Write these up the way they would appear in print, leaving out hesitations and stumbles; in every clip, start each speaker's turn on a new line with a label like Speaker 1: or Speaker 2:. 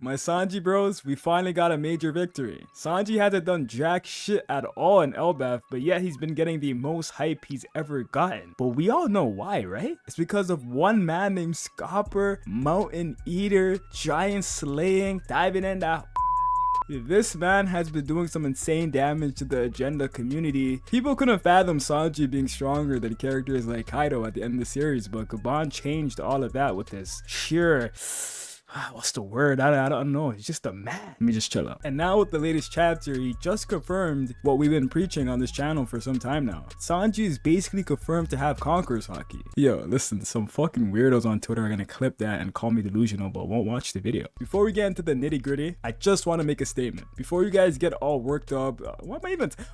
Speaker 1: My Sanji bros, we finally got a major victory. Sanji hasn't done jack shit at all in Elbaf, but yet he's been getting the most hype he's ever gotten. But we all know why, right? It's because of one man named Scopper, Mountain Eater, Giant Slaying, diving in that. This man has been doing some insane damage to the agenda community. People couldn't fathom Sanji being stronger than characters like Kaido at the end of the series, but Gabon changed all of that with this sheer... what's the word? I don't know. He's just a man. Let me just chill out. And now with the latest chapter, he just confirmed what we've been preaching on this channel for some time now. Sanji is basically confirmed to have conquerors Haki. Yo, listen, some fucking weirdos on Twitter are gonna clip that and call me delusional, but won't watch the video. Before we get into the nitty gritty, I just want to make a statement. Before you guys get all worked up, why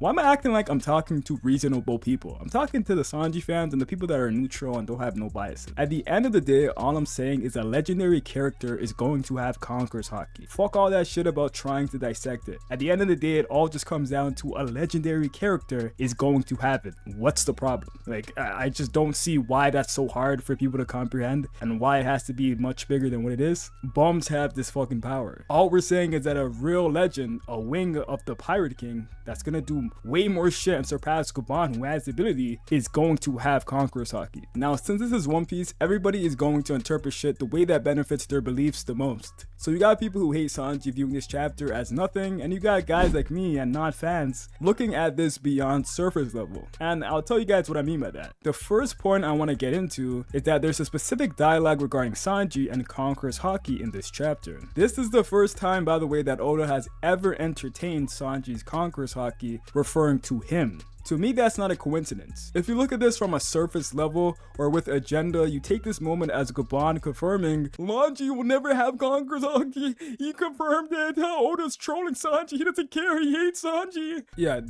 Speaker 1: am I acting like I'm talking to reasonable people? I'm talking to the Sanji fans and the people that are neutral and don't have no biases. At the end of the day, all I'm saying is a legendary character is going to have conquerors Haki. Fuck all that shit about trying to dissect it. At the end of the day, it all just comes down to a legendary character is going to have it. What's the problem? Like, I just don't see why that's so hard for people to comprehend and why it has to be much bigger than what it is. Bums have this fucking power. All we're saying is that a real legend, a wing of the Pirate King that's gonna do way more shit and surpass Gabon, who has the ability, is going to have conquerors Haki. Now, since this is One Piece, everybody is going to interpret shit the way that benefits their beliefs the most. So you got people who hate Sanji viewing this chapter as nothing, and you got guys like me and non-fans looking at this beyond surface level. And I'll tell you guys what I mean by that. The first point I want to get into is that there's a specific dialogue regarding Sanji and conquerors Haki in this chapter. This is the first time, by the way, that Oda has ever entertained Sanji's conquerors Haki, referring to him. To me, that's not a coincidence. If you look at this from a surface level or with agenda, you take this moment as Gabon confirming Sanji will never have conquerors Haki. He confirmed it. Oda's trolling Sanji. He doesn't care. He hates Sanji. Yeah,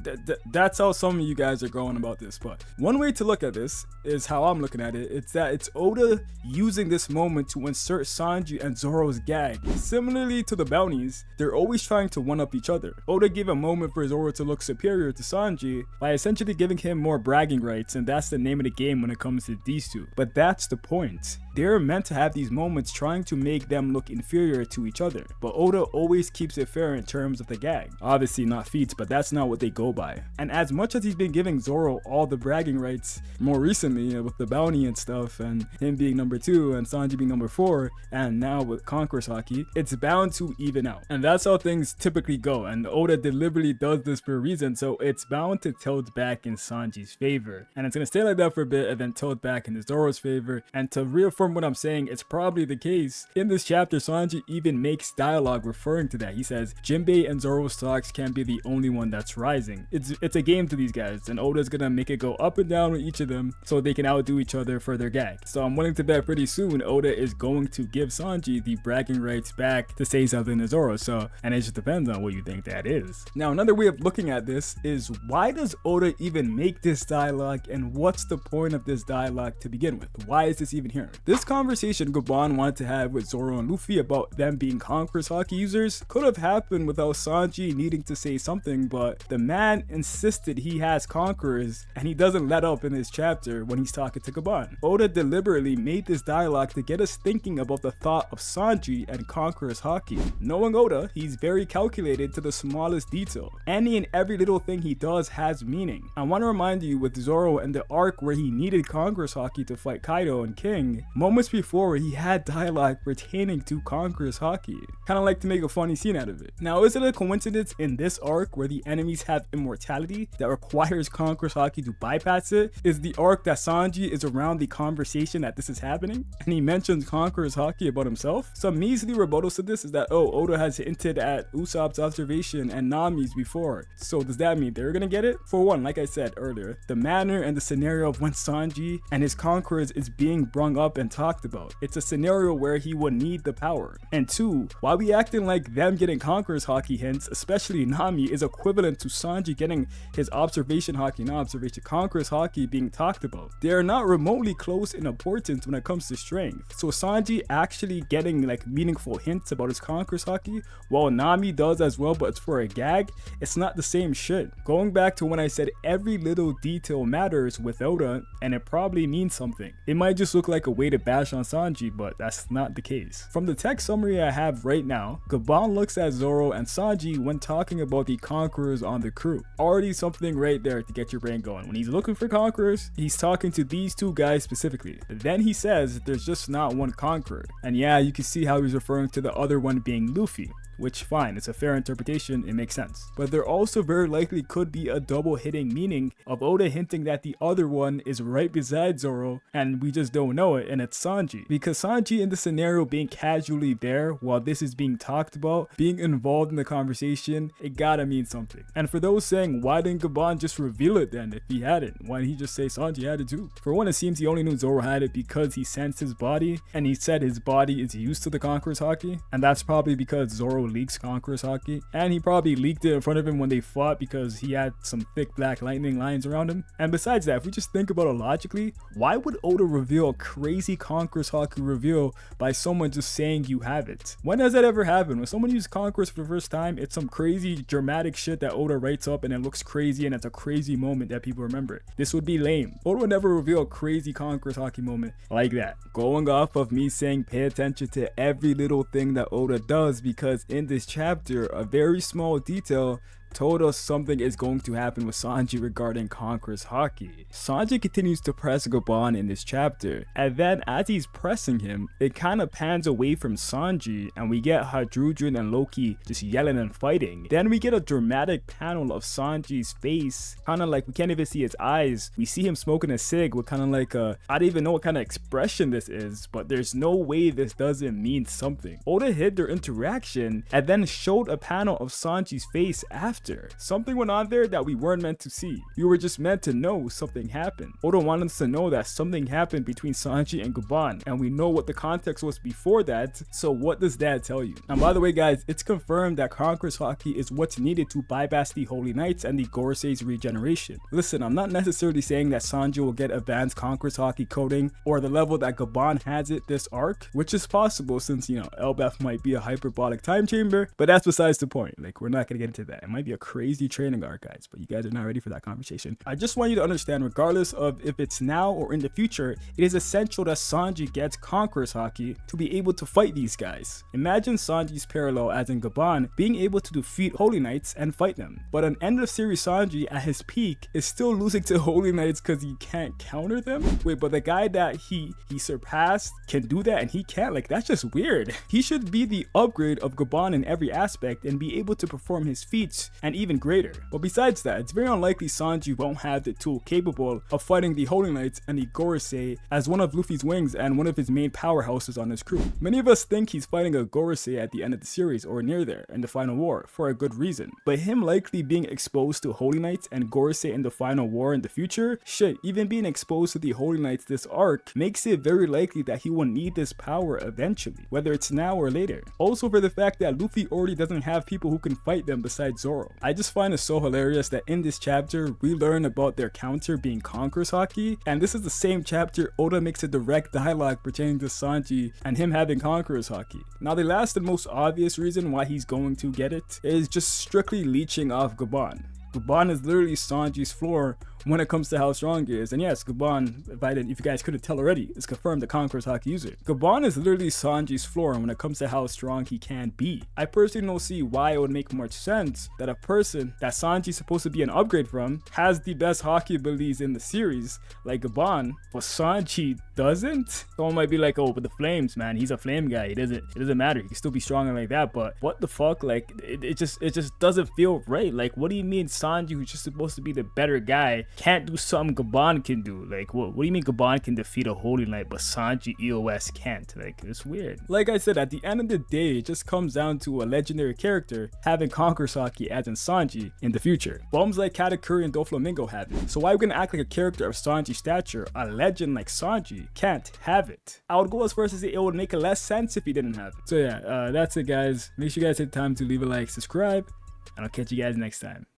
Speaker 1: that's how some of you guys are going about this. But one way to look at this is how I'm looking at it. It's that it's Oda using this moment to insert Sanji and Zoro's gag. Similarly to the bounties, they're always trying to one-up each other. Oda gave a moment for Zoro to look superior to Sanji by essentially giving him more bragging rights, and that's the name of the game when it comes to these two. But that's the point. They're meant to have these moments trying to make them look inferior to each other, but Oda always keeps it fair in terms of the gag. Obviously not feats, but that's not what they go by. And as much as he's been giving Zoro all the bragging rights more recently with the bounty and stuff, and him being number 2 and Sanji being number 4, and now with conquerors Haki, it's bound to even out. And that's how things typically go, and Oda deliberately does this for a reason, so it's bound to tilt back in Sanji's favor. And it's gonna stay like that for a bit and then tilt back into Zoro's favor. And to reaffirm what I'm saying, it's probably the case. In this chapter, Sanji even makes dialogue referring to that. He says, Jinbei and Zoro's stocks can't be the only one that's rising. It's a game to these guys, and Oda's gonna make it go up and down with each of them so they can outdo each other for their gag. So I'm willing to bet pretty soon Oda is going to give Sanji the bragging rights back to say something to Zoro. So, and it just depends on what you think that is. Now, another way of looking at this is, why does Oda even make this dialogue, and what's the point of this dialogue to begin with? Why is this even here? This conversation Gabon wanted to have with Zoro and Luffy about them being conquerors Haki users could have happened without Sanji needing to say something, but the man insisted he has conquerors, and he doesn't let up in this chapter when he's talking to Gabon. Oda deliberately made this dialogue to get us thinking about the thought of Sanji and conquerors Haki. Knowing Oda, he's very calculated to the smallest detail. Any and every little thing he does has meaning. I want to remind you, with Zoro and the arc where he needed conquerors Haki to fight Kaido and King, moments before he had dialogue pertaining to conquerors Haki. Kinda like to make a funny scene out of it. Now, is it a coincidence in this arc where the enemies have immortality that requires conquerors Haki to bypass it? Is the arc that Sanji is around the conversation that this is happening, and he mentions conquerors Haki about himself? Some measly rebuttals to this is that, oh, Oda has hinted at Usopp's observation and Nami's before, so does that mean they're gonna get it? For one, like I said earlier, the manner and the scenario of when Sanji and his conquerors is being brung up and talked about, it's a scenario where he would need the power. And two, why we acting like them getting conquerors Haki hints, especially Nami, is equivalent to Sanji getting his observation Haki, not observation, conquerors Haki being talked about. They are not remotely close in importance when it comes to strength. So Sanji actually getting like meaningful hints about his conquerors Haki, while Nami does as well, but it's for a gag, it's not the same shit. Going back to when I said every little detail matters with Oda, and it probably means something. It might just look like a way to bash on Sanji, but that's not the case. From the text summary I have right now, Gabon looks at Zoro and Sanji when talking about the conquerors on the crew. Already something right there to get your brain going. When he's looking for conquerors, he's talking to these two guys specifically. Then he says there's just not one conqueror. And yeah, you can see how he's referring to the other one being Luffy. Which, fine, it's a fair interpretation, it makes sense. But there also very likely could be a double hitting meaning of Oda hinting that the other one is right beside Zoro and we just don't know it, and it's Sanji. Because Sanji in the scenario being casually there while this is being talked about, being involved in the conversation, it gotta mean something. And for those saying, why didn't Gabon just reveal it then if he had it? Why didn't he just say Sanji had it too? For one, it seems he only knew Zoro had it because he sensed his body, and he said his body is used to the conqueror's haki, and that's probably because Zoro leaks conqueror's haki, and he probably leaked it in front of him when they fought because he had some thick black lightning lines around him. And besides that, if we just think about it logically, why would Oda reveal a crazy conqueror's haki reveal by someone just saying you have it? When does that ever happen? When someone uses conquerors for the first time, it's some crazy dramatic shit that Oda writes up and it looks crazy and it's a crazy moment that people remember. This would be lame. Oda would never reveal a crazy conqueror's haki moment like that. Going off of me saying pay attention to every little thing that Oda does, because in this chapter, a very small detail told us something is going to happen with Sanji regarding conqueror's haki. Sanji continues to press Gabon in this chapter, and then as he's pressing him, it kind of pans away from Sanji and we get Hadrudrin and Loki just yelling and fighting. Then we get a dramatic panel of Sanji's face, kind of like we can't even see his eyes. We see him smoking a cig with kind of like a, I don't even know what kind of expression this is, but there's no way this doesn't mean something. Oda hid their interaction and then showed a panel of Sanji's face after. Something went on there that we weren't meant to see. We were just meant to know something happened. Oda wanted us to know that something happened between Sanji and Gabon, and we know what the context was before that, so what does that tell you? And by the way guys, it's confirmed that conqueror's haki is what's needed to bypass the Holy Knights and the Gorsei's regeneration. Listen, I'm not necessarily saying that Sanji will get advanced conqueror's haki coding or the level that Gabon has it this arc, which is possible since, you know, Elbaf might be a hyperbolic time chamber, but that's besides the point. Like, we're not gonna get into that. It might be a crazy training arc, guys, but you guys are not ready for that conversation. I just want you to understand, regardless of if it's now or in the future, it is essential that Sanji gets conqueror's haki to be able to fight these guys. Imagine Sanji's parallel, as in Gabon, being able to defeat Holy Knights and fight them, but an end of series Sanji at his peak is still losing to Holy Knights because he can't counter them. Wait, but the guy that he surpassed can do that and he can't? Like, that's just weird. He should be the upgrade of Gabon in every aspect and be able to perform his feats and even greater. But besides that, it's very unlikely Sanji won't have the tool capable of fighting the Holy Knights and the Gorosei as one of Luffy's wings and one of his main powerhouses on his crew. Many of us think he's fighting a Gorosei at the end of the series or near there in the final war for a good reason, but him likely being exposed to Holy Knights and Gorosei in the final war in the future, shit, even being exposed to the Holy Knights this arc makes it very likely that he will need this power eventually, whether it's now or later. Also for the fact that Luffy already doesn't have people who can fight them besides Zoro. I just find it so hilarious that in this chapter we learn about their counter being conqueror's haki, and this is the same chapter Oda makes a direct dialogue pertaining to Sanji and him having conqueror's haki. Now the last and most obvious reason why he's going to get it is just strictly leeching off Gabon. Gabon is literally Sanji's floor when it comes to how strong he is. And yes, Gabon, if you guys couldn't tell already, is confirmed the conqueror's haki user. Gabon is literally Sanji's floor when it comes to how strong he can be. I personally don't see why it would make much sense that a person that Sanji's supposed to be an upgrade from has the best haki abilities in the series, like Gabon, but Sanji doesn't. Someone might be like, oh, but the flames, man, he's a flame guy. It doesn't matter. He can still be strong and like that. But what the fuck? Like, it just doesn't feel right. Like, what do you mean Sanji, who's just supposed to be the better guy, can't do something Gabon can do? Like, what do you mean Gabon can defeat a Holy Knight but Sanji EOS can't? Like, it's weird. Like I said, at the end of the day, it just comes down to a legendary character having conqueror's haki as in Sanji in the future. Bums like Katakuri and Doflamingo have it. So why are we gonna act like a character of Sanji's stature, a legend like Sanji, can't have it? I would go as far as to say it would make less sense if he didn't have it. So yeah, that's it guys. Make sure you guys take time to leave a like, subscribe, and I'll catch you guys next time.